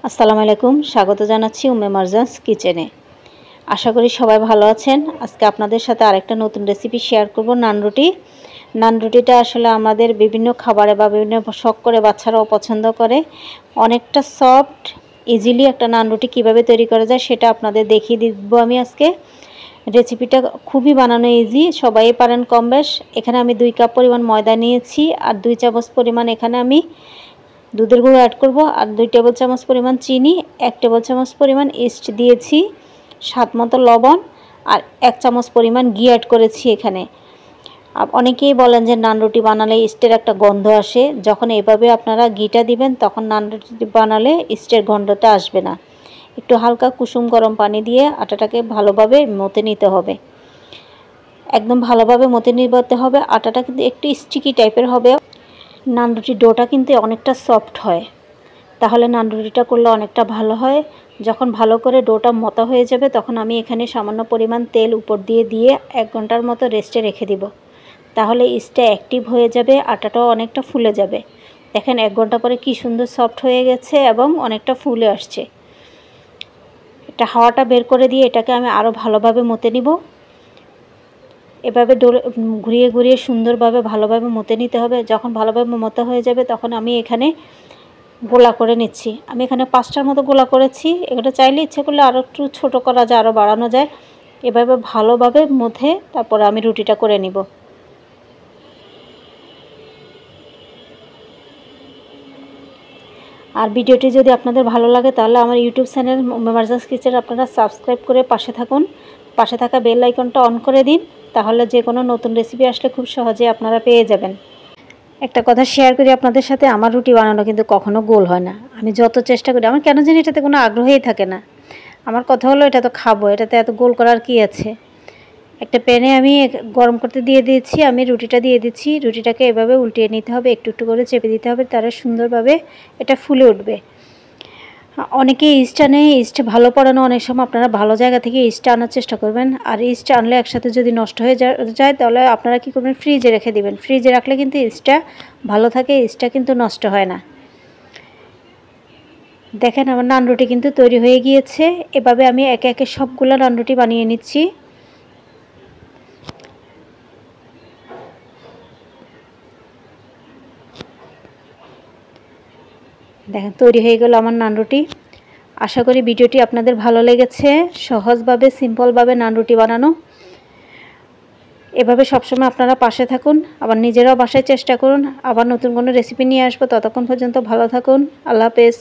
আসসালামু আলাইকুম, স্বাগত জানাচ্ছি উম্মে মারজানস কিচেনে। আশা করি সবাই ভালো আছেন। আজকে আপনাদের সাথে আরেকটা নতুন রেসিপি শেয়ার করব, নান রুটি। নান রুটিটা আসলে আমাদের বিভিন্ন খাবারে বা বিভিন্ন শখ করে বাচ্চারাও পছন্দ করে। অনেকটা সফট, ইজিলি একটা নান রুটি কীভাবে তৈরি করা যায় সেটা আপনাদের দেখিয়ে দিব আমি আজকে। রেসিপিটা খুবই বানানো ইজি, সবাই পারেন কম বেশ। এখানে আমি 2 কাপ পরিমাণ ময়দা নিয়েছি আর 2 চামচ পরিমাণ এখানে আমি দুধের গুঁড়ো অ্যাড করব আর 2 টেবিল চামচ পরিমাণ চিনি, 1 টেবিল চামচ পরিমাণ ইস্ট দিয়েছি, স্বাদ মতো লবণ আর 1 চামচ পরিমাণ ঘি অ্যাড করেছি এখানে। অনেকেই বলেন যে নান রুটি বানালে ইস্টের একটা গন্ধ আসে। যখন এভাবে আপনারা ঘিটা দিবেন তখন নান রুটি বানালে ইস্টের গন্ধটা আসবে না। একটু হালকা কুসুম গরম পানি দিয়ে আটাটাকে ভালোভাবে মথে নিতে হবে। একদম ভালোভাবে মথে নিতে হবে। আটাটা কিন্তু একটু স্টিকি টাইপের হবে। নান রুটির ডোটা কিন্তু অনেকটা সফট হয়, তাহলে নান রুটিটা করলে অনেকটা ভালো হয়। যখন ভালো করে ডোটা মতা হয়ে যাবে তখন আমি এখানে সামান্য পরিমাণ তেল উপর দিয়ে 1 ঘন্টার মতো রেস্টে রেখে দিব। তাহলে ইস্টটা অ্যাক্টিভ হয়ে যাবে, আটাটাও অনেকটা ফুলে যাবে। দেখেন 1 ঘন্টা পরে কি সুন্দর সফট হয়ে গেছে এবং অনেকটা ফুলে আসছে। এটা হাওয়াটা বের করে দিয়ে এটাকে আমি আরও ভালোভাবে মতে নিব। এভাবে ঘুরিয়ে ঘুরিয়ে সুন্দরভাবে ভালোভাবে মতে নিতে হবে। যখন ভালোভাবে মতো হয়ে যাবে তখন আমি এখানে গোলা করে নিচ্ছি। আমি এখানে 5টার মতো গোলা করেছি। এটা চাইলে ইচ্ছে করলে আরও একটু ছোটো করা যায়, আরও বাড়ানো যায়। এভাবে ভালোভাবে মথে তারপরে আমি রুটিটা করে নিব। আর ভিডিওটি যদি আপনাদের ভালো লাগে তাহলে আমার ইউটিউব চ্যানেল উম্মে মারজানস কিচেন আপনারা সাবস্ক্রাইব করে পাশে থাকুন। পাশে থাকা বেল আইকনটা অন করে দিন, তাহলে যে কোনো নতুন রেসিপি আসলে খুব সহজে আপনারা পেয়ে যাবেন। একটা কথা শেয়ার করি আপনাদের সাথে, আমার রুটি বানানো কিন্তু কখনো গোল হয় না। আমি যত চেষ্টা করি, আমার কেন জানি এটাতে কোনো আগ্রহই থাকে না। আমার কথা হলো এটা তো খাবো, এটাতে এত গোল করার কি আছে। একটা প্যানে আমি গরম করতে দিয়ে দিয়েছি, আমি রুটিটা দিয়ে দিচ্ছি। রুটিটাকে এভাবে উল্টিয়ে নিতে হবে, একটু একটু করে চেপে দিতে হবে, তাহলে সুন্দরভাবে এটা ফুলে উঠবে। অনেকে ইস্ট আনে, ইস্ট ভালো পড়ানো, অনেক সময় আপনারা ভালো জায়গা থেকে ইস্ট আনার চেষ্টা করবেন। আর ইস্ট আনলে একসাথে যদি নষ্ট হয়ে যায় তাহলে আপনারা কী করবেন, ফ্রিজে রেখে দিবেন। ফ্রিজে রাখলে কিন্তু ইস্টটা ভালো থাকে, ইস্টটা কিন্তু নষ্ট হয় না। দেখেন আমার নান রুটি কিন্তু তৈরি হয়ে গিয়েছে। এভাবে আমি একে একে সবগুলো নান রুটি বানিয়ে নিচ্ছি। দেখেন তৈরি হয়ে গেল আমার নান রুটি। আশা করি ভিডিওটি আপনাদের ভালো লেগেছে। সহজভাবে সিম্পলভাবে নান রুটি বানানো। এভাবে সবসময় আপনারা পাশে থাকুন, আবার নিজেরাও বাসায় চেষ্টা করুন। আবার নতুন কোনো রেসিপি নিয়ে আসবো, ততক্ষণ পর্যন্ত ভালো থাকুন। আল্লাহ হাফেজ।